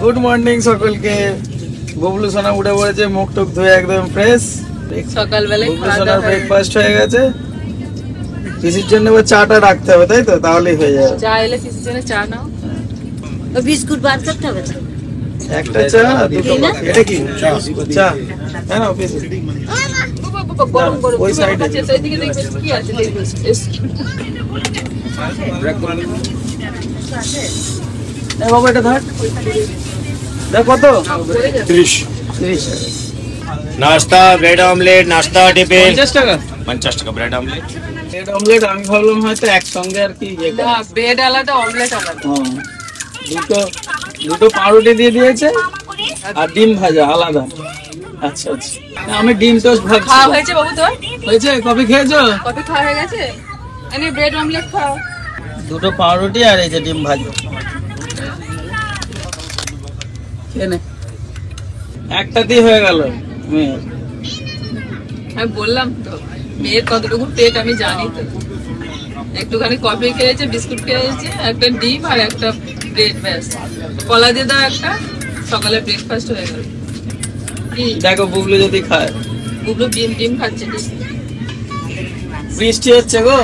Good morning সকলকে। বুবলু সোনা উঠে পড়েছে, মুখ টুক ধুয়ে একদম ফ্রেশ। সকালবেলায় বুবলু সোনার ব্রেকফাস্ট হয়ে গেছে। পিসির জন্য এবার চাটা রাখতে হবে, তাই তো? তাহলেই হয়ে যাবে। চা এলে পিসির জন্য চা নাও। বিস্কুট বার করতে হবে তো। একটা চা, দুটো কফি। এটা কি চা? হ্যাঁ না, পিসি গরম গরম ওই সাইডে এদিকে দেখবে কি আছে দেখবে। এই বাবা এটা ধর। দেখ কত? 30 नाश्ता ब्रेड ऑमलेट नाश्ता टिफिन 50 টাকা। 50 টাকা ব্রেড অমলেট। ব্রেড অমলেট আমি ভাবলাম হয়তো একসঙ্গে আর কি ইয়ে না, ব্রেড আলাদা অমলেট আলাদা। দুটো দুটো পাউরুটি দিয়ে দিয়েছে আর ডিম ভাজা আলাদা। আচ্ছা আচ্ছা, আমি ডিম টোস্ট ভাবছি। খাওয়া হয়েছে বাবু তোর? হয়েছে? কফি খেয়েছো? কফি খাওয়া হয়ে গেছে? এনে ব্রেড অমলেট খাও। দুটো পাউরুটি আর এই যে ডিম ভাজা। খেয়ে নে। একটাতেই হয়ে গেল মেয়ের। আমি বললাম তো মেয়ের কতটুকু পেট আমি জানি তো। একটুখানি কফি খেয়েছে, বিস্কুট খেয়েছে, একটা ডিম আর একটা ব্রেড, ব্যাস। কলা দিয়ে দাও একটা, সকালে ব্রেকফাস্ট হয়ে গেল। দেখো বুবলু যদি খায়। বুবলু ডিম খাচ্ছে। বৃষ্টি হচ্ছে গো,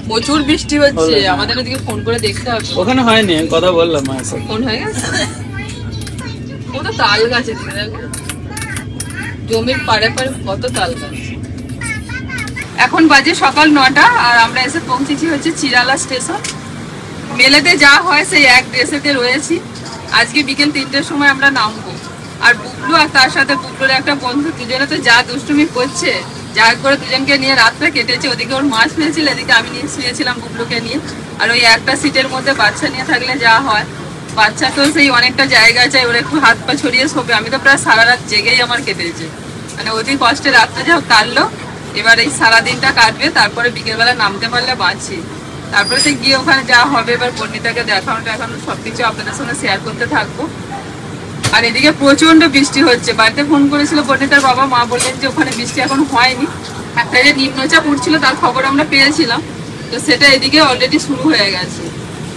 প্রচুর বৃষ্টি হচ্ছে। আমাদের ওদিকে ফোন করে দেখতে হবে। ওখানে হয়নি, আমি কথা বললাম মায়ের সাথে। ফোন হয়ে গেছে? ও তো তাল গাছে দিকে দেখো, জমির পাড়ে পাড়ে কত তাল গাছ। এখন বাজে সকাল 9টা আর আমরা এসে পৌঁছেছি হচ্ছে চিরালা স্টেশন। মেলেতে যা হয় সেই এক ড্রেসেতে রয়েছি। আজকে বিকেল 3টের সময় আমরা নামবো। আর বুবলু আর তার সাথে বুবলুর একটা বন্ধু, দুজনে তো যা দুষ্টুমি করছে, যা করে দুজনকে নিয়ে রাতটা কেটেছে। ওদিকে ওর মাছ পেয়েছিল, এদিকে আমি নিয়ে শুয়েছিলাম বুবলুকে নিয়ে। আর ওই একটা সিটের মধ্যে বাচ্চা নিয়ে থাকলে যা হয়, বাচ্চা তো সেই অনেকটা জায়গা চাই, ওরা একটু হাত পা ছড়িয়ে শোবে। আমি তো প্রায় সারা রাত জেগেই আমার কেটেছে, মানে অতি কষ্টে রাতটা যা কাটলো। এবার এই সারাদিনটা কাটবে, তারপরে বিকেলবেলা নামতে পারলে বাঁচি। তারপরে তো গিয়ে ওখানে যা হবে, এবার বর্ণিতাকে দেখানো সবকিছু আপনাদের সঙ্গে শেয়ার করতে থাকবো। আর এদিকে প্রচন্ড বৃষ্টি হচ্ছে। বাড়িতে ফোন করেছিল বর্ণিতার বাবা মা, বললেন যে ওখানে বৃষ্টি এখন হয়নি, একটা যে নিম্নচাপ উঠছিল তার খবর আমরা পেয়েছিলাম, তো সেটা এদিকে অলরেডি শুরু হয়ে গেছে।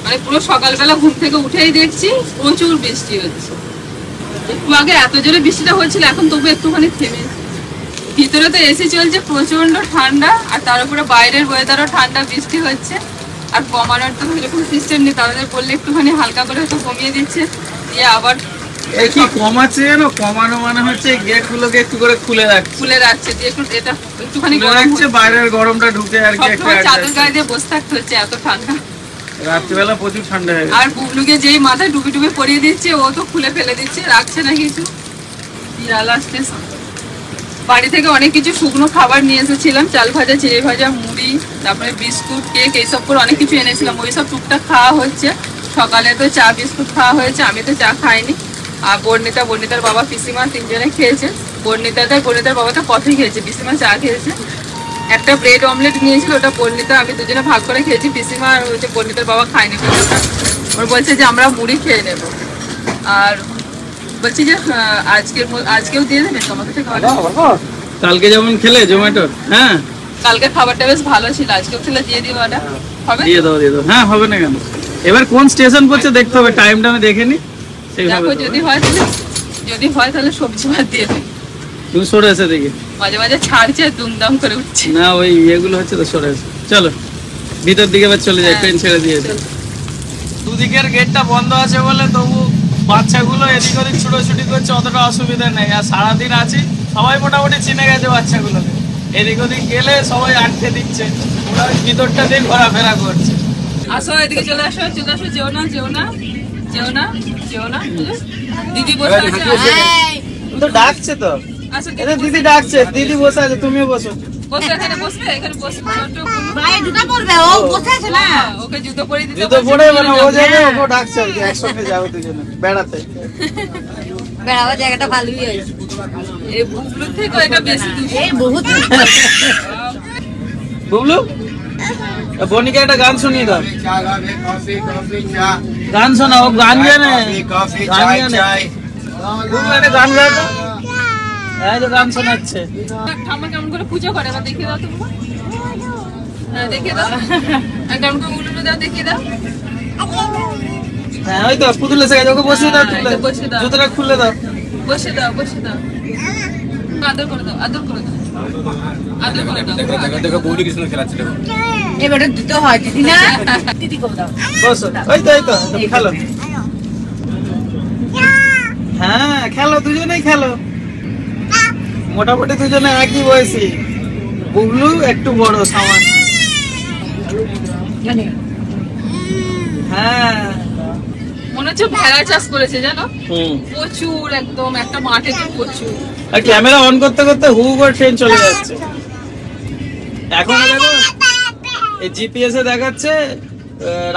মানে পুরো সকালবেলা ঘুম থেকে উঠেই দেখছি প্রচুর বৃষ্টি হচ্ছে। একটু আগে এত জোরে বৃষ্টিটা হচ্ছিল, এখন তবু একটুখানি থেমে। ভিতরে তো এসি চলছে, প্রচন্ড ঠান্ডা, আর তার উপরে বাইরের ওয়েদারও ঠান্ডা, বৃষ্টি হচ্ছে। আর কমানোর তো এরকম সিস্টেম নেই, তাদের বললে একটুখানি হালকা করে হয়তো কমিয়ে দিচ্ছে, দিয়ে আবার কি কমাচ্ছে জানো? কমানো মানে হচ্ছে গেট গুলোকে একটু করে খুলে রাখছে, দিয়ে একটু এটা একটুখানি রাখছে, বাইরের গরমটা ঢুকে আর কি। চাদর গায়ে দিয়ে বসে থাকতে হচ্ছে, এত ঠান্ডা। রাত্রিবেলা প্রচুর ঠান্ডা হয়ে গেছে। আর বুবলুকে যেই মাথায় ডুবে ডুবে পরিয়ে দিচ্ছে, ও তো খুলে ফেলে দিচ্ছে, রাখছে না কিছু। বাড়ি থেকে অনেক কিছু শুকনো খাবার নিয়ে এসেছিলাম, চাল ভাজা, চিড়ে ভাজা, মুড়ি, তারপরে বিস্কুট, কেক, এইসব করে অনেক কিছু এনেছিলাম। ওই সব টুকটাক খাওয়া হচ্ছে। সকালে তো চা বিস্কুট খাওয়া হয়েছে, আমি তো চা খাইনি। আর বর্ণিতার বাবা, পিসিমা তিনজনে খেয়েছে। বর্ণিতার বাবা তো কফি খেয়েছে, পিসিমা চা খেয়েছে। একটা ব্রেড অমলেট নিয়েছিল, ওটা বর্ণিতা আমি দুজনে ভাগ করে খেয়েছি। পিসিমা আর ওই যে বর্ণিতার বাবা খায়নি, ওর বলছে যে আমরা মুড়ি খেয়ে নেব। আর বলছি যে আজকেও দিয়ে দেবে তোমাকে থেকে। কালকে যেমন খেলে জোম্যাটো, হ্যাঁ কালকে খাবারটা বেশ ভালো ছিল, আজকেও খেলে দিয়ে দিও। ওটা হবে? দিয়ে দাও। হ্যাঁ হবে না কেন? এবার কোন স্টেশন পড়ছে দেখতে হবে, টাইমটা আমি দেখে নি। দেখো যদি হয় তাহলে সবজি ভাত দিয়ে দিই। তুমি সরে এসে দেখি, মাঝে মাঝে ছাড়ছে, দুমদাম করে উঠছে না ওই এগুলো হচ্ছে তো, সরে এসে চলো ভিতর দিকে এবার চলে যাই। ট্রেন ছেড়ে দিয়েছে, দুদিকের গেটটা বন্ধ আছে বলে তবু বাচ্চাগুলো এদিক ওদিক ছুটোছুটি করছে, অতটা অসুবিধা নেই। আর সারাদিন আছি, সবাই মোটামুটি চিনে গেছে বাচ্চাগুলোকে। এদিক ওদিক গেলে সবাই আটকে দিচ্ছে, ওরা ভিতরটা দিয়ে ঘোরাফেরা করছে। আসো এদিকে চলে আসো, যেও না। দিদি বসে আছে, তো ডাকছে তো। আসো দিদি ডাকছে, দিদি বসে আছে, তুমিও বসো। এখানে বসবে। জুতো পরবে, ও বসে আছে না। ওকে জুতো পরে দিতে, জুতো পরে মানে ও যাবে, ওকে ডাকছে আর কি, একসঙ্গে যাবে দুজনে বেড়াতে। বেড়াবার জায়গাটা ভালোই হয়েছে। এই বুবলু থেকে এটা বেশি বহুত বুবলু, বনিকে একটা গান শুনিয়ে দাও। গান শোনাও, গান জানে। বুবলু একটা গান গায় তো। এই যে গান শোনাচ্ছে। ঠাম্মা কেমন করে পুজো করে এবার দেখিয়ে দাও তোমরা। হ্যাঁ দেখিয়ে দাও, কেমন করে উল্টো দাও, দেখিয়ে দাও। হ্যাঁ ওই তো পুতুল এসে গেছে, ওকে বসিয়ে দাও, হ্যাঁ, তুলে এটা বসিয়ে দাও। জুতোটা খুলে দাও। বসে দাও, বসে দাও। আদর করে দাও, আদর করে দাও, আদর করে দাও। देखो बॉडी किसने खिलाती है এবারে দিতে হয় দিদি না দিদি করে দাও বসো, ওই তো তুমি খেলো। হ্যাঁ খেলো, দুজনেই খেলো, মোটামুটি দুজনে একই বয়সী। বুবলু একটু বড় সামান্য। জানি হ্যাঁ মনে হচ্ছে ভেড়া চাষ করেছে জানো, হুম। প্রচুর একদম একটা মাঠে তো প্রচুর। আর ক্যামেরা অন করতে করতে হু করে ট্রেন চলে যাচ্ছে। এখন দেখো এই জিপিএস এ দেখাচ্ছে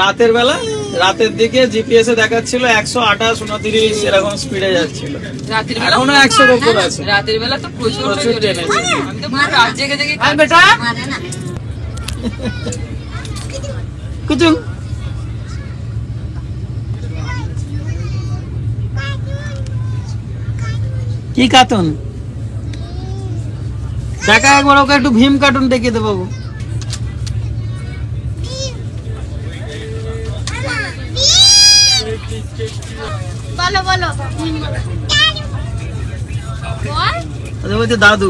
রাতের বেলা, রাতের দিকে জিপিএস এ দেখাচ্ছিল 128, 29 এরকম স্পিডে যাচ্ছিল। রাতের বেলা এখনো 100 এর উপর আছে। রাতের বেলা তো প্রচুর প্রচুর চলে ট্রেন যায়। আছে। আমি তো পুরো রাত জেগে জেগে আয় বেটা মানে না কুচু। কি কার্টুন দেখা, একবার ওকে একটু ভীম কার্টুন দেখিয়ে দেবো। বলো বলো আচ্ছা বলছে দাদু।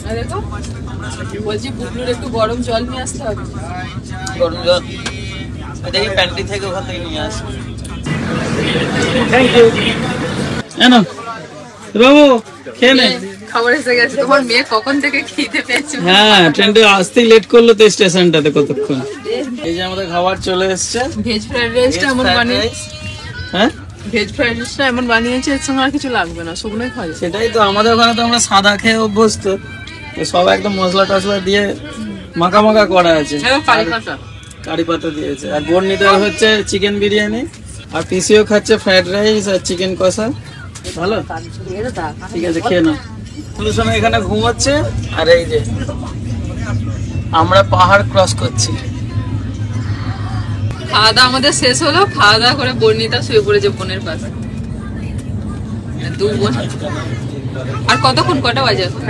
আর দেখো বলছি বুবলুর একটু গরম জল নিয়ে আসতে হবে। গরম জল দেখি প্যান্টি থেকে ওখান থেকে নিয়ে আসি। Thank you. এনো বাবু খেয়ে নে। খাবার এসে গেছে। তোমার মেয়ে কখন থেকে খিদে পেয়েছে? হ্যাঁ ট্রেনটা আসতেই লেট করলো তো স্টেশনটাতে কতক্ষণ। এই যে আমাদের খাবার চলে এসছে। ভেজ ফ্রাইড রাইসটা এমন বানিয়ে, হ্যাঁ ভেজ ফ্রাইড রাইসটা এমন বানিয়েছে এর সঙ্গে আর কিছু লাগবে না, শুকনোই খাওয়া যাবে। সেটাই তো, আমাদের ওখানে তো আমরা সাদা খেয়ে অভ্যস্ত, তো সব একদম মশলা টসলা দিয়ে মাখা মাখা করা আছে। কারি পাতা দিয়েছে। আর বর্ণিতার হচ্ছে চিকেন বিরিয়ানি, আর পিসিও খাচ্ছে ফ্রাইড রাইস আর চিকেন কষা। ভালো, ঠিক আছে খেয়ে নাও। সলিউশন এখানে ঘুমাচ্ছে, আর এই যে আমরা পাহাড় ক্রস করছি। খাওয়া দাওয়া আমাদের শেষ হলো, খাওয়া দাওয়া করে বর্ণিতা শুয়ে পড়েছে বোনের পাশে। দু বোন। আর কতক্ষণ, কটা বাজে এখন?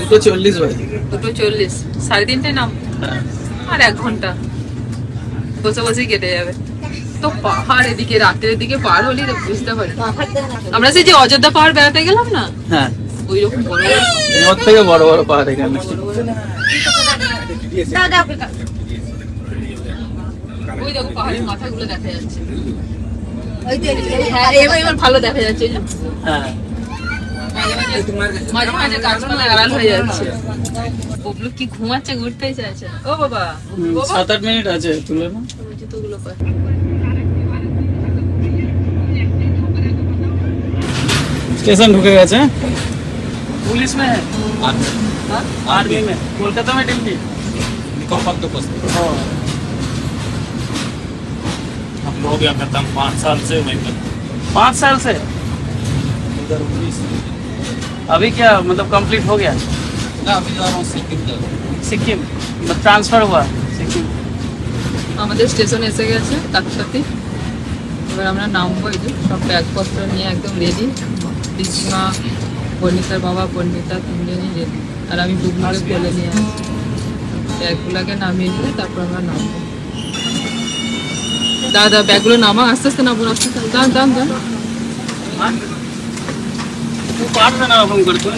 2:40 বাজে। 2:40, 3:30টায় নাম। হ্যাঁ। আর 1 ঘন্টা বসে বসেই কেটে যাবে। তো পাহাড় এদিকে রাতের দিকে পার হলি তো বুঝতে পারি। আমরা সেই যে অযোধ্যা পাহাড় বেড়াতে গেলাম না, হ্যাঁ ওই রকম বড় বড় ওর থেকে বড় বড় পাহাড় এখানে। দাও দাও ওই দেখো পাহাড়ের মাথাগুলো দেখা যাচ্ছে। ওই যে হ্যাঁ এবার এবার ভালো দেখা যাচ্ছে এই যে। হ্যাঁ মাঝে মাঝে গাছপালা আড়াল হয়ে যাচ্ছে। ববলু কি ঘুমাচ্ছে, ঘুরতেই চাইছে না। ও বাবা, বাবা 7-8 মিনিট আছে, তুলে না। জুতোগুলো পায়। स्टेशन ढुके गए हैं। पुलिस में है, आर्मी में, कोलकाता में ड्यूटी। हम लोग यहाँ करता हूँ 5 साल से वहीं पर 5 साल से अभी क्या मतलब कंप्लीट हो गया? अभी जा रहा हूँ सिक्किम ट्रांसफर हुआ सिक्किम। আমাদের স্টেশন এসে গেছে কাকসাথী। এবার আমরা নামবো। এই যে সব ব্যাগপত্র নিয়ে একদম রেডি। কৃষ্ণা, বর্ণিতার বাবা, বর্ণিতা তিনজনই রেডি। আর আমি বুবলুকে কোলে নিয়ে আসছি। ব্যাগগুলোকে নামিয়ে নিয়ে তারপর আমরা নামবো। দাদা ব্যাগগুলো নামা, আস্তে আস্তে নামবো, আস্তে আস্তে। দান দান দান। तू पार में ना फोन कर, तू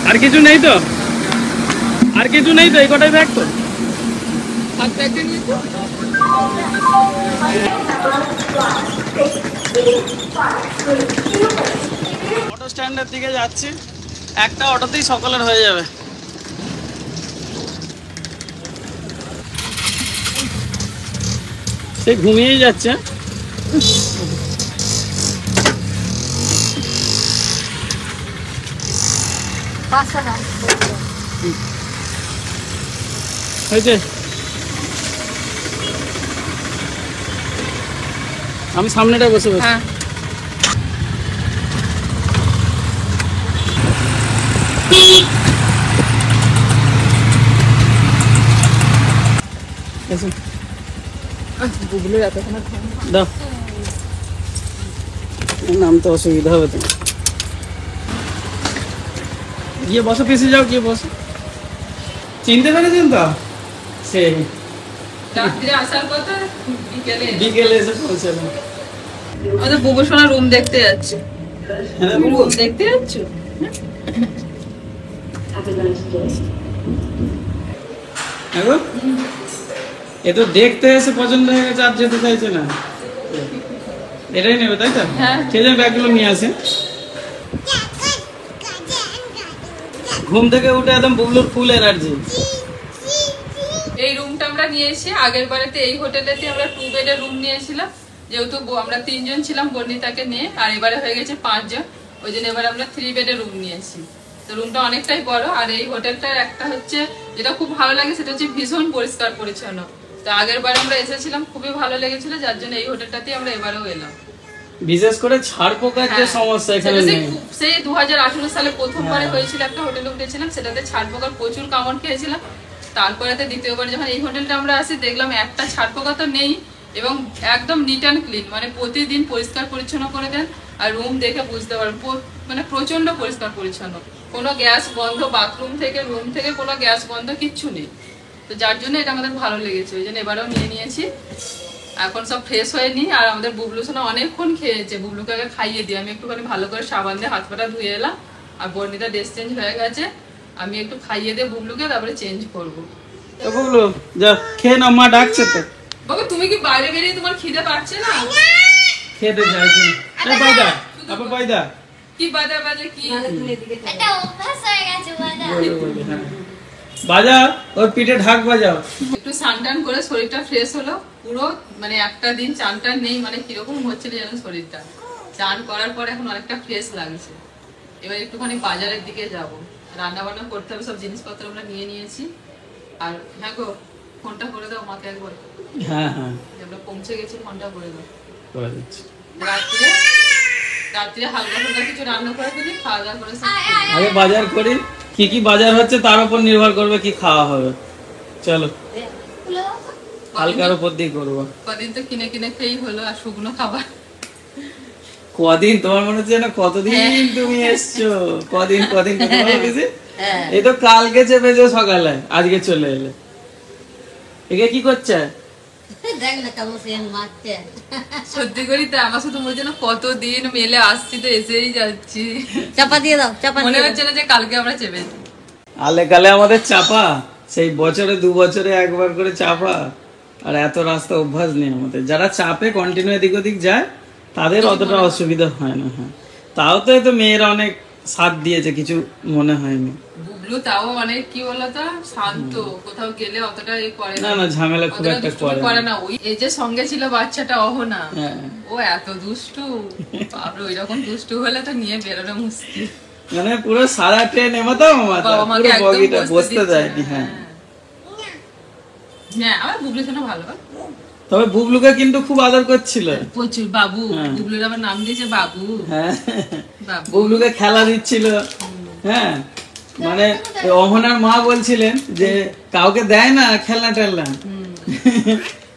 আর কিছু নেই তো, আর কিছু নেই তো, এই কটাই ব্যাগ তো। হাত ব্যাগটা নিয়ে তো। অটো স্ট্যান্ডের দিকে যাচ্ছি, একটা অটোতেই সকালের হয়ে যাবে। সে ঘুমিয়েই যাচ্ছে। হয়েছে, আমি সামনেটা বসে বসে। হ্যাঁ বুবলুর এতক্ষণ দাও, নামতে অসুবিধা হবে তো। গিয়ে বসো, পিসি যাও, গিয়ে বসো। চিনতে পেরেছেন তো? সেই রাত্রে আসার কথা, বিকেলে বিকেলে এসে পৌঁছালাম। আমাদের বুবু সোনা রুম দেখতে যাচ্ছে। হ্যাঁ তুমি বাবু, রুম দেখতে যাচ্ছ? দেখো, এ তো দেখতে এসে পছন্দ হয়ে গেছে, আর যেতে চাইছে না। এটাই নেবে তাই তো? হ্যাঁ। কে যেন ব্যাগগুলো নিয়ে আসে। ঘুম থেকে উঠে একদম বুবলুর ফুল এনার্জি। এই রুমটা আমরা নিয়েছি আগের বারেতে, এই হোটেলেতে আমরা 2 বেডের রুম নিয়েছিলাম, যেহেতু আমরা 3 জন ছিলাম বর্ণিতাকে নিয়ে, আর এবারে হয়ে গেছে 5 জন, ওই জন্য এবার আমরা 3 বেডের রুম নিয়েছি। তো রুমটা অনেকটাই বড়, আর এই হোটেলটার একটা হচ্ছে যেটা খুব ভালো লাগে সেটা হচ্ছে ভীষণ পরিষ্কার পরিচ্ছন্ন। তো আগের বার আমরা এসেছিলাম, খুবই ভালো লেগেছিল, যার জন্য এই হোটেলটাতেই আমরা এবারেও এলাম। বিশেষ করে ছাড় পোকার যে সমস্যা এখানে নেই। সেই 2018 সালে প্রথমবারে হয়েছিল, একটা হোটেলে উঠেছিলাম, সেটাতে ছাড় পোকার প্রচুর কামড় খেয়েছিলাম। তারপরেতে দ্বিতীয়বার যখন এই হোটেলটা আমরা আসি, দেখলাম একটা ছাড় পোকা তো নেই, এবং একদম নিট অ্যান্ড ক্লিন, মানে প্রতিদিন পরিষ্কার পরিচ্ছন্ন করে দেন। আর রুম দেখে বুঝতে পারবেন মানে প্রচন্ড পরিষ্কার পরিচ্ছন্ন, কোনো গ্যাস গন্ধ, বাথরুম থেকে রুম থেকে কোনো গ্যাস গন্ধ কিচ্ছু নেই। তো যার জন্য এটা আমাদের ভালো লেগেছে, ওই জন্য এবারেও নিয়ে নিয়েছি। এখন সব ফ্রেশ হয়ে নি, আর আমাদের বুবলু সোনা অনেকক্ষণ খেয়েছে, বুবলুকে আগে খাইয়ে দিই। আমি একটুখানি ভালো করে সাবান দিয়ে হাত পাটা ধুয়ে এলাম, আর বর্ণিতা ড্রেস চেঞ্জ হয়ে গেছে, আমি একটু খাইয়ে দিয়ে বুবলুকে তারপরে চেঞ্জ করবো। তো বুবলু যা খেয়ে নাও, মা ডাকছে তো। বাবা তুমি কি বাইরে বেরিয়ে তোমার খিদে পাচ্ছে না? খেতে চাইছে না। এই বাইদা, আপা বাইদা। কি বাজে বাজে কি? এটা অভ্যাস হয়ে গেছে বাজা। হ্যাঁ। বাজাও, ওর পিঠে ঢাক বাজাও। একটু স্নান করে শরীরটা ফ্রেশ হলো পুরো, মানে একটা দিন চানটা নেই, মানে কিরকম হচ্ছিল যেন শরীরটা। চান করার পর এখন অনেকটা ফ্রেশ লাগছে। এবার একটুখানি বাজারের দিকে যাব, রান্না বান্না করতে হবে, সব জিনিসপত্র আমরা নিয়ে নিয়েছি। আর হ্যাঁ গো, ফোনটা করে দাও মাকে একবার, হ্যাঁ হ্যাঁ, আমরা পৌঁছে গেছি, ফোনটা করে দাও। করে দিচ্ছি। রাত্রে হালকা হালকা কিছু রান্না করে ফেলি, খাওয়া দাওয়া করে সব আগে বাজার করি, কি কি বাজার হচ্ছে তার উপর নির্ভর করবে কি খাওয়া হবে। চলো, হালকার উপর দিয়ে করবো। কদিন তো কিনে কিনে খেয়েই হলো, আর শুকনো খাবার। কদিন তোমার মনে হচ্ছে না কতদিন তুমি এসছো, কদিন কদিন এই তো কালকে চেপেছো সকালে, আজকে চলে এলে। একে কি করছে? দেখ না কেমন সে মারছে। সত্যি করি তো, আমার সাথে মনে হচ্ছে না কতদিন মেলে আসছি, তো এসেই যাচ্ছি। চাপা দিয়ে দাও, চাপা মনে দিয়ে হচ্ছে না যে কালকে আমরা চেপেছি। আলে কালে আমাদের চাপা, সেই বছরে 2 বছরে একবার করে চাপা, আর এত রাস্তা অভ্যাস নেই আমাদের। যারা চাপে কন্টিনিউ এদিক ওদিক যায় তাদের অতটা অসুবিধা হয় না। হ্যাঁ, তাও তো এই তো মেয়েরা অনেক সাথ দিয়েছে, কিছু মনে হয়নি। বুবলু তাও অনেক কি বলতো শান্ত, কোথাও গেলে অতটা এ করে না না, ঝামেলা খুব অতটা একটা দুষ্টুমি করে না। ওই এই যে সঙ্গে ছিল বাচ্চাটা অহনা, হ্যাঁ। ও এত দুষ্টু, বাপরে ওইরকম দুষ্টু হলে তো নিয়ে বেরোনো মুশকিল। মানে পুরো সারা ট্রেন এমাতাম বাবা মাকে একদম বগিটা বসতে দিচ্ছে দেয়নি। না। হ্যাঁ, হ্যাঁ, আমার বুবলু শোনা ভালো, তবে বুবলুকে কিন্তু খুব আদর করছিল। প্রচুর বাবু, হ্যাঁ। বুবলুর আবার নাম দিয়েছে বাবু। হ্যাঁ, বাবু বুবলুকে খেলা দিচ্ছিল। হ্যাঁ, মানে ওই অহনার মা বলছিলেন যে কাউকে দেয় না খেলনা টেলনা,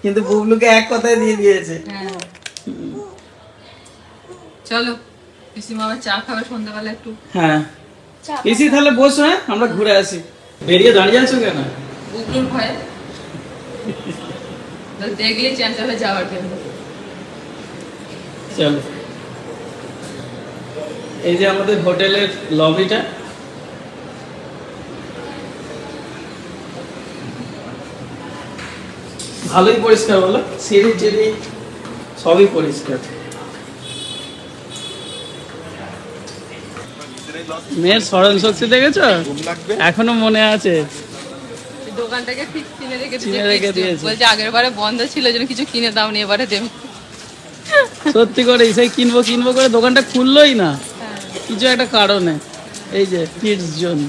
কিন্তু বুবলুকে এক কথায় দিয়ে দিয়েছে। হ্যাঁ। চলো পিসিমা আবার চা খাবে সন্ধ্যাবেলা একটু। হ্যাঁ, পিসি তাহলে বসো, হ্যাঁ আমরা ঘুরে আসি। বেরিয়ে দাঁড়িয়ে আছো কেন? বুবলুর ভয়ে দেখলে চ্যান্সেল হয়ে যাওয়ার জন্য। চলো, এই যে আমাদের হোটেলের লবিটা, ভালোই পরিষ্কার, বলো সিঁড়ি টিড়ি সবই পরিষ্কার। মেয়ের স্মরণ শক্তি দেখেছো, এখনো মনে আছে। দোকানটাকে ঠিক কিনে রেখে কিনে রেখে দিয়েছে। বলছে আগের বারে বন্ধ ছিল জন্য কিছু কিনে দাও নি, এবারে দেবে। সত্যি করে সেই কিনবো কিনবো করে দোকানটা খুললোই না, কিছু একটা কারণে। এই যে কিডস জোন,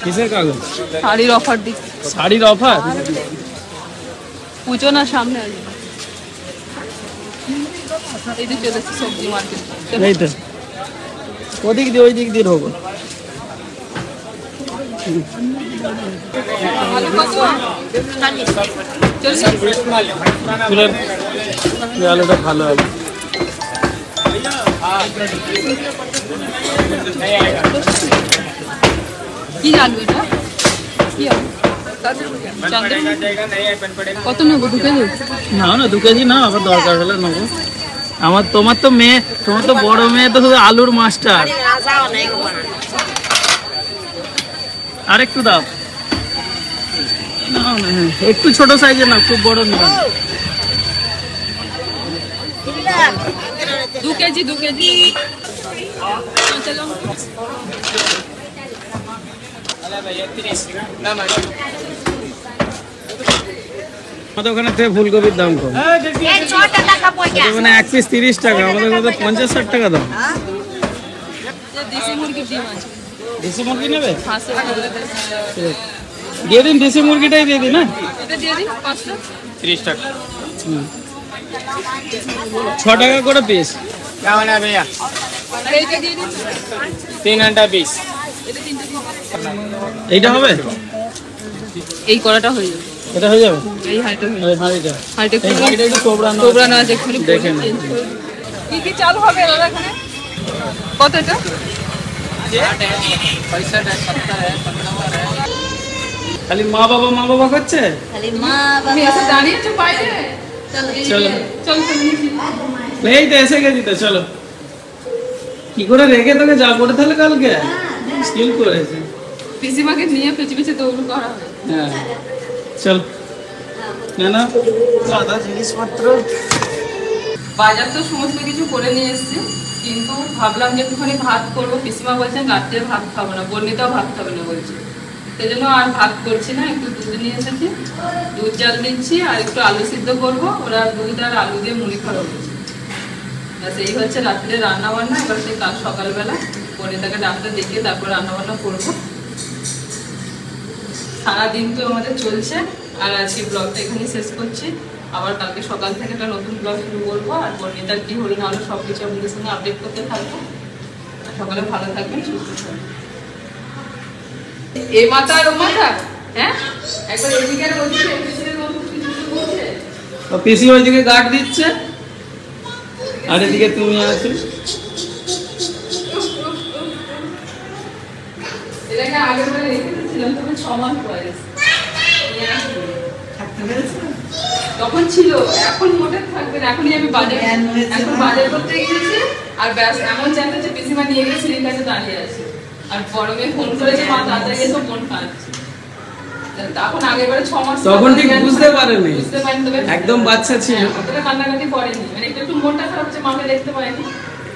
কিসের কাগজ? শাড়ির অফার দিক, শাড়ির অফার। পুজো না সামনে আসবে। এই যে চলেছে সবজি মার্কেট। এই তো ওদিক দিয়ে ওই দিক দিয়ে ঢোকো। আলুটা ভালো হবে। কি আলু এটা? কি আলু? কত নেবো? 2 কেজি? নাও না 2 কেজি নাও, আবার দরকার হলে নেবো। তোমার তো বড় মেয়ে তো শুধু আলুর মাস্টার। আর একটু দাও। নাও না, হ্যাঁ, একটু ছোট সাইজের নাও, খুব বড় না। 2 কেজি 2 কেজি। চলো। আমাদের ওখানে থেকে ফুলকপির দাম কম, মানে 1 পিস 30 টাকা, আমাদের মধ্যে 50-60 টাকা দাম। দেশি মুরগির ডিম আছে। দেশি মুরগি নেবে? হাঁসের দিয়ে দিন, দেশি মুরগিটাই দিয়ে দিন। না এটা দিয়ে দিন 5টা। 30 টাকা 6 টাকা করে পিস। क्या होना है भैया? আর এইটা দিয়ে দিন। 3 घंटा 20। এটা 3টা দিয়ে দিন। এইটা হবে? এই কড়াটা হয়ে যাবে। এটা হয়ে যাবে? এই হাইটা হয়ে এই হাঁড়িটা, হাইটা এই হাঁড়িটা একটু কোবরানো কোবরানো আছে এক্ষুনি দেখে নিন। কি কি চাল হবে দাদা এখানে? কত এটা? খালি মা বাবা করছে। খালি মা তুমি বাবা এসে দাঁড়িয়েছো বাইরে? চলো চলো চল চল নিচে। এই তো এসে গেছি তো, চলো। কি করে রেখে তোকে যা করে তাহলে কালকে স্কিল করেছে। পিসিমাকে নিয়ে পেছনে পেছনে দৌড় করা হয়। হ্যাঁ চল। না সাদা জিনিসপত্র বাজার তো সমস্ত কিছু করে নিয়ে এসেছি, কিন্তু ভাবলাম যে একটুখানি ভাত করবো। পিসিমা বলছেন রাত্রে ভাত খাবো না, বর্ণিতাও ভাত খাবে না বলছে। সেই জন্য আর ভাত করছি না, একটু দুধ নিয়ে এসেছি, দুধ জাল দিচ্ছি আর একটু আলু সিদ্ধ করবো। ওরা দুধ আর আলু দিয়ে মুড়ি খাওয়া বলছে। ব্যাস এই হচ্ছে রাত্রে রান্না বান্না। এবার সেই কাল সকালবেলা বর্ণিতাকে ডাক্তার দেখিয়ে তারপর রান্না বান্না করবো। সারাদিন তো আমাদের চলছে, আর আজকে ব্লগটা এখানেই শেষ করছি। আবার কালকে সকাল থেকে একটা নতুন ব্লগ শুরু করবো, আর বর্ণিতার কি হলো না হলো সবকিছু আপনাদের সঙ্গে আপডেট করতে থাকবো। সকালে ভালো থাকবেন, সুস্থ থাকবেন। এ মাথা আর ও মাথা, হ্যাঁ একবার এদিকে আর ওদিকে পিছনে কিছু বলছে। পিসি ওইদিকে গার্ড দিচ্ছে, আর এদিকে তুমি আছো। এটাকে আগে করে রেখে দিয়েছিলাম, তখন 6 মাস বয়স তখন ছিল। এখন মোটে থাকবে না, এখনই আমি এখন বাজার করতে গিয়েছি। আর ব্যাস এমন জানতে যে পিসিমা নিয়ে গিয়ে সিলির কাছে দাঁড়িয়ে আছে, আর বড় মেয়ে ফোন করেছে মা তাড়াতাড়ি এসে ফোন খাচ্ছে। তখন আগেবারে 6 মাস তখন ঠিক বুঝতে পারেনি, বুঝতে পারিনি, তবে একদম বাচ্চা ছিল। অতটা কান্নাকাটি করেনি, মানে একটু মনটা খারাপ হচ্ছে মাকে দেখতে পারেনি,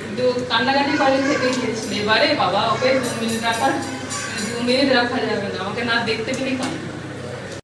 কিন্তু কান্নাকাটি করেনি থেকে গিয়েছিল। এবারে বাবা ওকে 2 মিনিট রাখা যাবে না, আমাকে না দেখতে পেলেই কান্না।